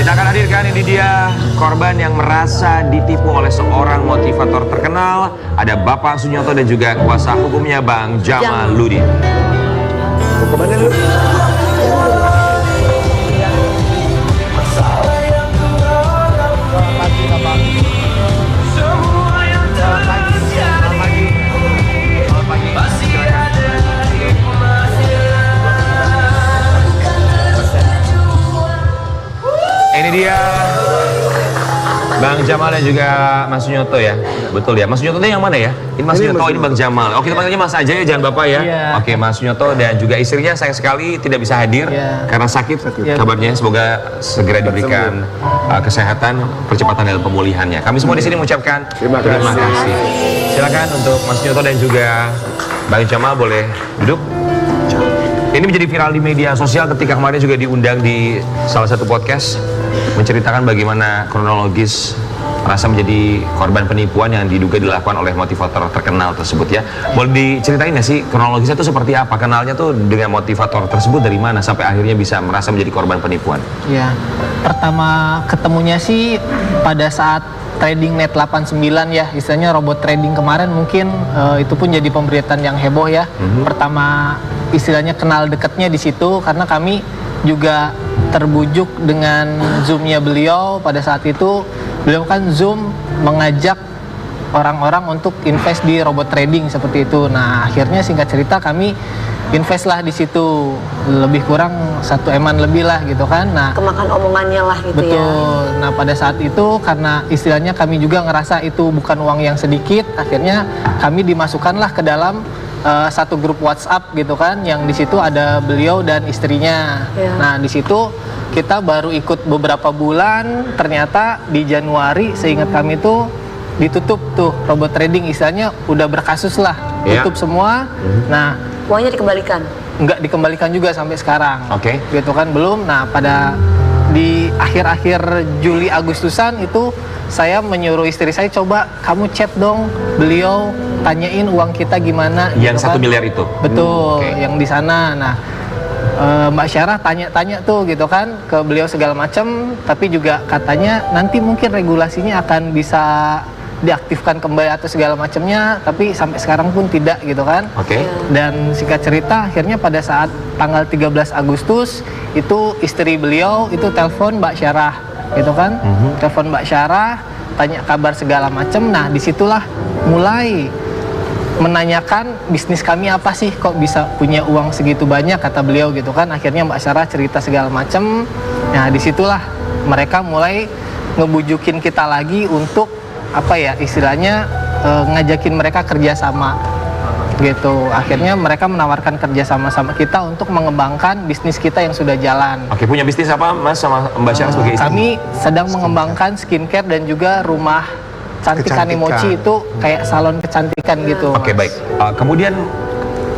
Kita akan hadirkan, ini dia korban yang merasa ditipu oleh seorang motivator terkenal. Ada Bapak Sunyoto dan juga kuasa hukumnya Bang Jamaluddin. Kemana lu? Ini dia Bang Jamal dan juga Mas Sunyoto ya. Betul ya. Mas Sunyoto itu yang mana ya? Ini Mas Sunyoto, ini Bang Jamal. Oke, kita panggilnya Mas aja ya, jangan Bapak ya. Iya. Oke, Mas Sunyoto dan juga istrinya sayang sekali tidak bisa hadir karena sakit. Iya. Kabarnya semoga segera diberikan kesehatan, percepatan dalam pemulihannya. Kami semua di sini mengucapkan terima kasih. Silakan untuk Mas Sunyoto dan juga Bang Jamal boleh duduk. Ini menjadi viral di media sosial ketika kemarin juga diundang di salah satu podcast menceritakan bagaimana kronologis merasa menjadi korban penipuan yang diduga dilakukan oleh motivator terkenal tersebut ya. Boleh diceritain nggak sih kronologisnya itu seperti apa? Kenalnya tuh dengan motivator tersebut dari mana sampai akhirnya bisa merasa menjadi korban penipuan? Ya, pertama ketemunya sih pada saat trading net 89 ya, istilahnya robot trading kemarin mungkin itu pun jadi pemberitaan yang heboh ya. Pertama istilahnya kenal dekatnya di situ karena kami juga terbujuk dengan Zoom-nya beliau pada saat itu. Beliau kan Zoom mengajak orang-orang untuk invest di robot trading seperti itu. Nah, akhirnya singkat cerita kami invest lah di situ, lebih kurang 1 eman lebih lah gitu kan. Nah, kemakan omongannya lah gitu. betul. Ya. Nah, pada saat itu karena istilahnya kami juga ngerasa itu bukan uang yang sedikit, akhirnya kami dimasukkanlah ke dalam satu grup WhatsApp gitu kan, yang di situ ada beliau dan istrinya. Ya. Nah, di situ kita baru ikut beberapa bulan, ternyata di Januari seingat kami tuh ditutup tuh robot trading, istilahnya udah berkasus lah, tutup semua. Nah, uangnya dikembalikan? Nggak dikembalikan juga sampai sekarang. Oke. Gitu kan, belum. Nah, pada di akhir-akhir Juli Agustusan itu saya menyuruh istri saya, coba kamu chat dong beliau, tanyain uang kita gimana. Yang gitu 1 miliar itu? Betul, Oke. yang di sana. Nah, Mbak Syarah tanya-tanya tuh gitu kan ke beliau segala macam, tapi juga katanya nanti mungkin regulasinya akan bisa diaktifkan kembali atau segala macamnya, tapi sampai sekarang pun tidak gitu kan. Oke. Dan singkat cerita akhirnya pada saat tanggal 13 Agustus itu istri beliau itu telepon Mbak Syarah gitu kan. Telepon Mbak Syarah, tanya kabar segala macam. Nah, disitulah mulai menanyakan bisnis kami apa sih kok bisa punya uang segitu banyak, kata beliau gitu kan. Akhirnya Mbak Syarah cerita segala macam. Nah, disitulah mereka mulai ngebujukin kita lagi untuk apa ya istilahnya ngajakin mereka kerjasama gitu. Akhirnya mereka menawarkan kerjasama sama kita untuk mengembangkan bisnis kita yang sudah jalan. Oke, punya bisnis apa Mas sama Mbak Syarah sebagai istri? Kami sedang mengembangkan skincare dan juga rumah cantik Kanimochi, itu kayak salon kecantikan gitu. Oke, baik. Kemudian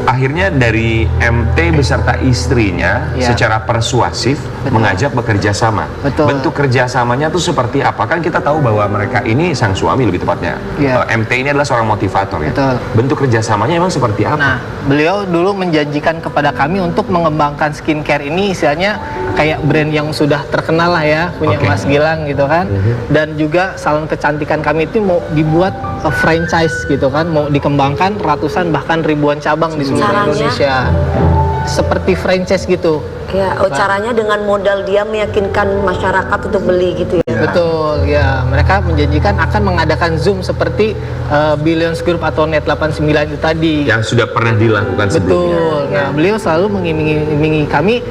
akhirnya dari MT beserta istrinya secara persuasif mengajak bekerja sama. Betul. Bentuk kerjasamanya tuh seperti apa? Kan kita tahu bahwa mereka ini sang suami lebih tepatnya. MT ini adalah seorang motivator ya. Betul. Bentuk kerjasamanya emang seperti apa? Nah, beliau dulu menjanjikan kepada kami untuk mengembangkan skincare ini, istilahnya kayak brand yang sudah terkenal lah ya, punya Mas Gilang gitu kan. Dan juga salon kecantikan kami itu mau dibuat franchise gitu kan, mau dikembangkan ratusan bahkan ribuan cabang di seluruh Indonesia. Seperti franchise gitu. Ya, caranya dengan modal dia meyakinkan masyarakat untuk beli gitu ya. Betul, ya. Mereka menjanjikan akan mengadakan Zoom seperti Billions Group atau Net 89 itu tadi. Yang sudah pernah dilakukan sebelumnya. Betul. Nah, beliau selalu mengiming-imingi kami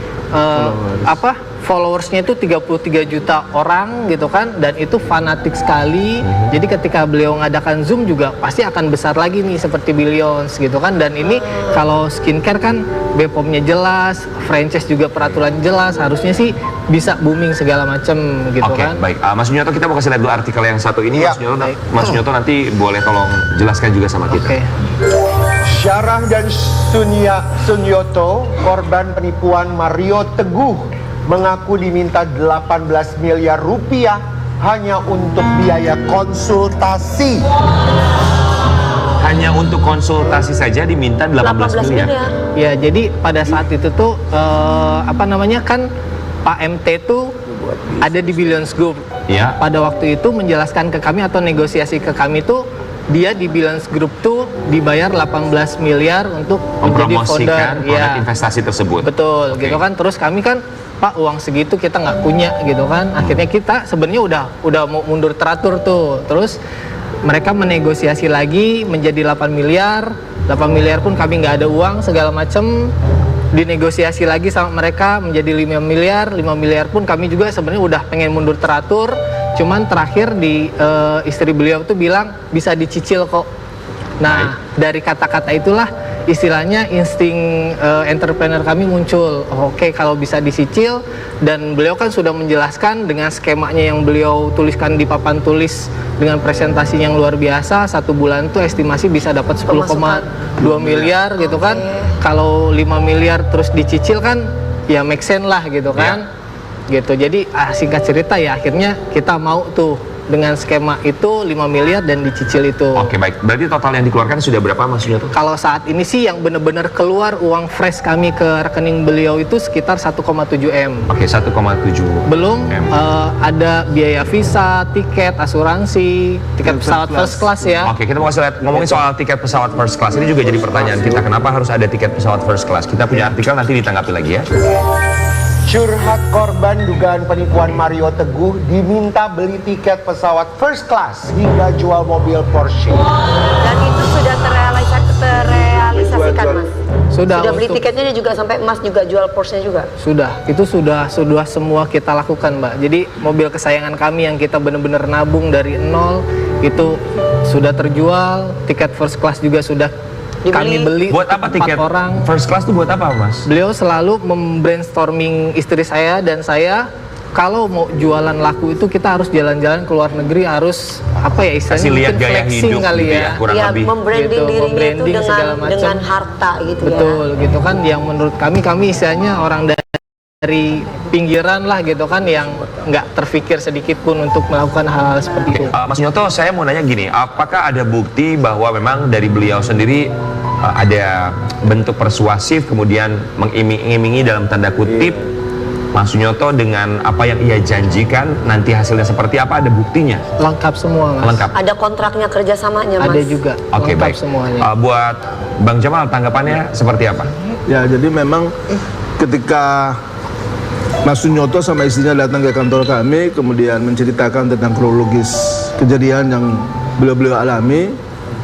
followersnya itu 33 juta orang gitu kan, dan itu fanatik sekali. Jadi ketika beliau ngadakan Zoom juga pasti akan besar lagi nih seperti Billions gitu kan. Dan ini kalau skincare kan BPOM-nya jelas, franchise juga peraturan jelas, harusnya sih bisa booming segala macam gitu kan. Oke, baik. Mas Sunyoto, kita mau kasih lihat dulu artikel yang satu ini. Mas Sunyoto nanti boleh tolong jelaskan juga sama kita. Oke. Syarah dan Sunyoto, korban penipuan Mario Teguh, mengaku diminta 18 miliar rupiah hanya untuk biaya konsultasi. Hanya untuk konsultasi saja diminta 18 miliar. Ya, jadi pada saat itu tuh kan Pak MT tuh ada di Billions Group. Ya. Pada waktu itu menjelaskan ke kami atau negosiasi ke kami tuh dia di Billions Group tuh dibayar 18 miliar untuk menjadi founder. Mempromosikan produk investasi tersebut. Betul, Oke. gitu kan. Terus kami kan, Pak, uang segitu kita nggak punya, gitu kan. Akhirnya kita sebenarnya udah mau mundur teratur tuh. Terus mereka menegosiasi lagi menjadi 8 miliar. 8 miliar pun kami nggak ada uang segala macam. Dinegosiasi lagi sama mereka menjadi 5 miliar. 5 miliar pun kami juga sebenarnya udah pengen mundur teratur. Cuman terakhir di istri beliau tuh bilang bisa dicicil kok. Nah, dari kata-kata itulah istilahnya insting entrepreneur kami muncul. Oke, kalau bisa disicil, dan beliau kan sudah menjelaskan dengan skemanya yang beliau tuliskan di papan tulis dengan presentasi yang luar biasa. 1 bulan tuh estimasi bisa dapat 10,2 miliar gitu kan. Kalau 5 miliar terus dicicil kan ya make sense lah gitu kan. Gitu. Jadi singkat cerita ya akhirnya kita mau tuh dengan skema itu 5 miliar dan dicicil itu. Oke, baik. Berarti total yang dikeluarkan sudah berapa maksudnya tuh? Kalau saat ini sih yang benar-benar keluar uang fresh kami ke rekening beliau itu sekitar 1,7 M. Oke, 1,7 Belum M. ada biaya visa, tiket, asuransi, tiket pesawat first class ya. Oke, kita mau kasih lihat ngomongin soal tiket pesawat first class. Ini juga jadi pertanyaan kita, kenapa harus ada tiket pesawat first class? Kita punya artikel, nanti ditanggapi lagi ya. Curhat korban dugaan penipuan Mario Teguh diminta beli tiket pesawat first class hingga jual mobil Porsche. Dan itu sudah terrealisasikan, Mas. Sudah beli untuk- tiketnya juga sampai Mas juga jual Porsche juga. Itu sudah semua kita lakukan, Mbak. Jadi mobil kesayangan kami yang kita benar-benar nabung dari nol itu sudah terjual, tiket first class juga sudah Dibeli. kami beli. Buat apa untuk 4 tiket orang. first class tuh buat apa, Mas? Beliau selalu membrainstorming istri saya dan saya, kalau mau jualan laku itu kita harus jalan-jalan ke luar negeri, harus apa ya istilahnya Kasih lihat mungkin gaya flexing hidup kali gitu ya. kurang Ya, lebih. membranding Gitu, dirinya itu membranding segala macam. dengan harta gitu Betul, gitu kan, yang menurut kami istilahnya orang dari pinggiran lah gitu kan, yang nggak terfikir sedikit pun untuk melakukan hal-hal seperti itu. Mas Nyoto, saya mau nanya gini, apakah ada bukti bahwa memang dari beliau sendiri ada bentuk persuasif kemudian mengiming-imingi dalam tanda kutip Mas Nyoto dengan apa yang ia janjikan, nanti hasilnya seperti apa, ada buktinya? Lengkap semua, Mas. Lengkap. Ada kontraknya kerjasamanya, Mas. Ada juga. Oke, Lengkap baik. semuanya. Buat Bang Jamal, tanggapannya seperti apa? Ya, jadi memang ketika Mas Sunyoto sama istrinya datang ke kantor kami, kemudian menceritakan tentang kronologis kejadian yang beliau-beliau alami,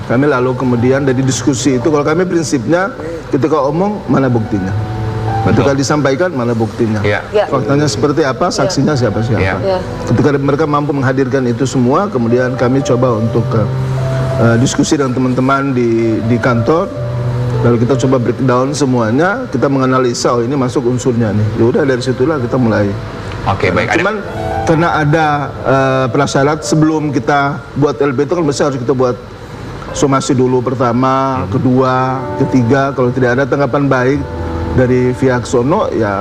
kami lalu kemudian dari diskusi itu, kalau kami prinsipnya ketika omong mana buktinya, ketika disampaikan mana buktinya, Iya. Ya. faktanya seperti apa, saksinya siapa-siapa. Iya. Ya. Ketika mereka mampu menghadirkan itu semua, kemudian kami coba untuk diskusi dengan teman-teman di kantor. Lalu kita coba breakdown semuanya, kita menganalisa, oh ini masuk unsurnya nih. Ya udah dari situlah kita mulai. Oke, baik. Ada- Cuman karena ada prasyarat sebelum kita buat LP itu kan biasanya harus kita buat somasi dulu pertama, kedua, ketiga. Kalau tidak ada tanggapan baik dari pihak sono, ya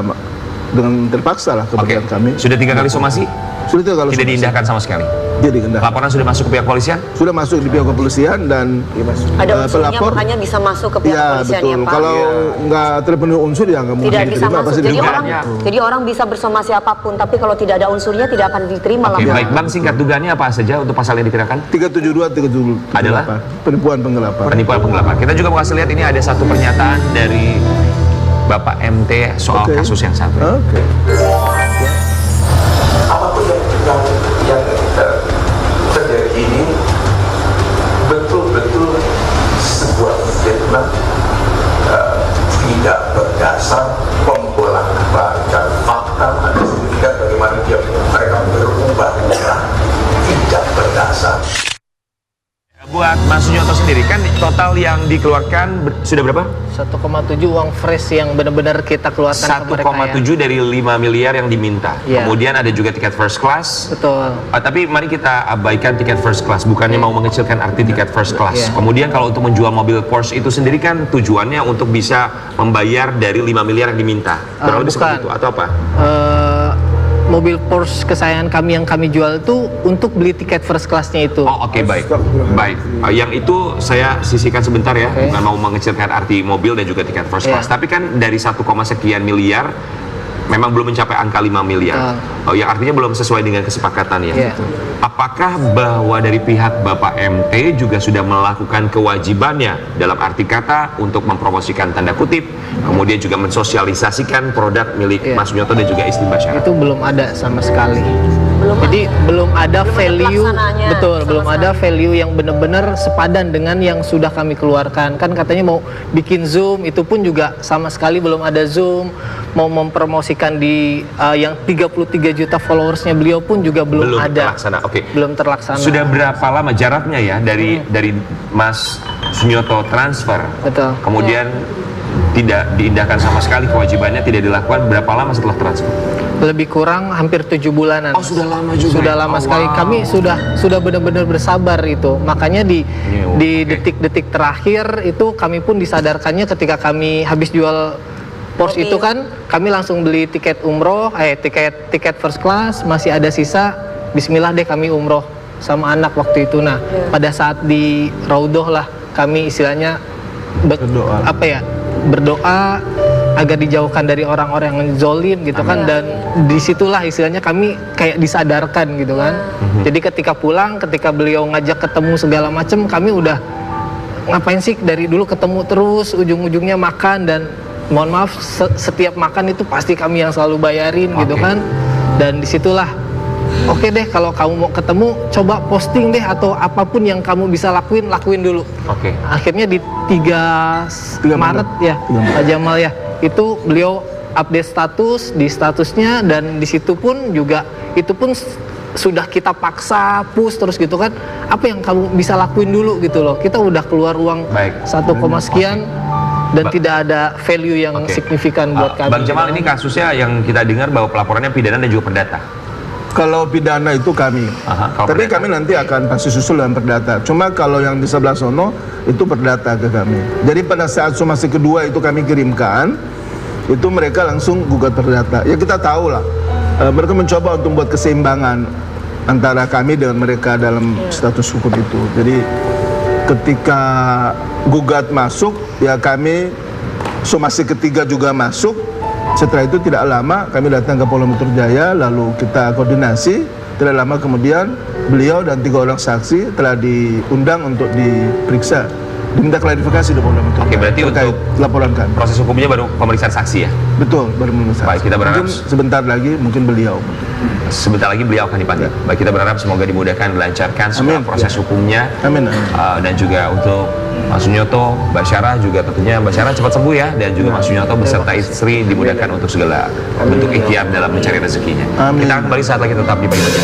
dengan terpaksa lah Oke, kemudian kami. sudah 3 kali somasi, Sudah tiga kali tidak somasi. diindahkan sama sekali. Jadi kendak. Laporan sudah masuk ke pihak polisian? Sudah masuk di pihak kepolisian dan Ada unsurnya, pelapor. makanya bisa masuk ke pihak Iya kepolisian betul. ya, Pak. Kalau nggak terpenuhi unsur ya nggak mungkin Tidak bisa diterima, masuk. pasti Jadi diterima. orang bisa bersomasi apapun, tapi kalau tidak ada unsurnya tidak akan diterima Oke, laporan. baik. Bang, singkat dugaannya apa saja untuk pasal yang dikenakan? 372, 378 Adalah? penipuan penggelapan. Penipuan penggelapan. Kita juga mau kasih lihat ini ada satu pernyataan dari Bapak MT soal Oke. kasus yang satu. Oke. Apapun yang terjadi ini betul-betul sebuah fitnah, tidak berdasar, membolak-balikan fakta, ada sedikit bagaimana mereka berubah, tidak berdasar. Buat Mas Sunyoto sendiri kan total yang dikeluarkan sudah berapa? 1,7 uang fresh yang benar-benar kita keluarkan ke mereka ya. 1,7 dari 5 miliar yang diminta. Iya. Kemudian ada juga tiket first class. Betul. Tapi mari kita abaikan tiket first class, bukannya mau mengecilkan arti tiket first class. Iya. Kemudian kalau untuk menjual mobil Porsche itu sendiri kan tujuannya untuk bisa membayar dari 5 miliar yang diminta. Kurang lebih Bukan. seperti itu atau apa? Mobil Porsche kesayangan kami yang kami jual itu untuk beli tiket first classnya itu. Oh, oke, baik. Baik. Yang itu saya sisihkan sebentar ya, bukan mau mengecilkan arti mobil dan juga tiket first class. Iya. Tapi kan dari 1, sekian miliar memang belum mencapai angka 5 miliar. Oh, yang artinya belum sesuai dengan kesepakatan ya. Iya. Apakah bahwa dari pihak Bapak MT juga sudah melakukan kewajibannya dalam arti kata untuk mempromosikan tanda kutip, kemudian juga mensosialisasikan produk milik Iya. Mas Sunyoto dan juga istri Mbak Syara? Itu belum ada sama sekali. Jadi belum ada Belum ada value, pelaksananya betul, sama belum ada sekali. value yang benar-benar sepadan dengan yang sudah kami keluarkan. Kan katanya mau bikin Zoom, itu pun juga sama sekali belum ada Zoom. Mau mempromosikan di yang 33 juta followersnya beliau pun juga belum ada. terlaksana. Oke. Belum terlaksana. Sudah berapa lama jaraknya ya dari Mas Sunyoto transfer, Betul. kemudian tidak diindahkan sama sekali kewajibannya, tidak dilakukan, berapa lama setelah transfer? Lebih kurang hampir 7 bulanan. Oh, sudah lama juga. Sudah ya? lama Oh, sekali. wow. Kami sudah benar-benar bersabar itu. Makanya di Oke. detik-detik terakhir itu kami pun disadarkannya ketika kami habis jual Porsche Mobil. itu kan, kami langsung beli tiket umroh, tiket first class, masih ada sisa. Bismillah deh kami umroh sama anak waktu itu. Nah, pada saat di Raudhoh lah kami istilahnya Berdoa. berdoa agar dijauhkan dari orang-orang yang zolim gitu kan, dan disitulah istilahnya kami kayak disadarkan gitu kan. Jadi ketika pulang, ketika beliau ngajak ketemu segala macam, kami udah ngapain sih dari dulu ketemu terus, ujung-ujungnya makan, dan mohon maaf setiap makan itu pasti kami yang selalu bayarin gitu kan. Dan disitulah oke deh, kalau kamu mau ketemu coba posting deh, atau apapun yang kamu bisa lakuin dulu. Oke. Akhirnya di 3 Maret ya, Pak Jamal ya, itu beliau update status di statusnya, dan di situ pun juga itu pun sudah kita paksa push terus gitu kan. Apa yang kamu bisa lakuin dulu gitu loh. Kita udah keluar uang Baik. 1, sekian dan tidak ada value yang Oke. signifikan buat kami. Bang Jamal, ini kasusnya yang kita dengar bahwa pelaporannya pidana dan juga perdata. Kalau pidana itu kami, Aha, kalau tapi perdata? kami nanti akan pasti susul dengan perdata. Cuma kalau yang di sebelah sono itu perdata ke kami. Jadi pada saat somasi kedua itu kami kirimkan, itu mereka langsung gugat perdata. Ya kita tahu lah, mereka mencoba untuk membuat keseimbangan antara kami dengan mereka dalam status hukum itu. Jadi ketika gugat masuk, ya kami somasi ketiga juga masuk. Setelah itu tidak lama kami datang ke Polda Metro Jaya, lalu kita koordinasi. Tidak lama kemudian beliau dan 3 orang saksi telah diundang untuk diperiksa, diminta klarifikasi di Polda Metro Jaya. Oke, berarti terkait untuk laporan kami. Proses hukumnya baru pemeriksaan saksi ya? Betul, baru memeriksa. Baik, kita berharap- mungkin sebentar lagi mungkin beliau. Sebentar lagi beliau akan dipanggil. Baik, kita berharap semoga dimudahkan, dilancarkan segala Amin. proses hukumnya. Amin. Amin. Dan juga untuk Mas Sunyoto, Mbak Syara juga tentunya Mbak Syara cepat sembuh ya, dan juga Mas Sunyoto beserta istri dimudahkan untuk segala bentuk ikhtiar dalam mencari rezekinya. Amin. Kita akan kembali saat lagi, tetap di Pagi Baca.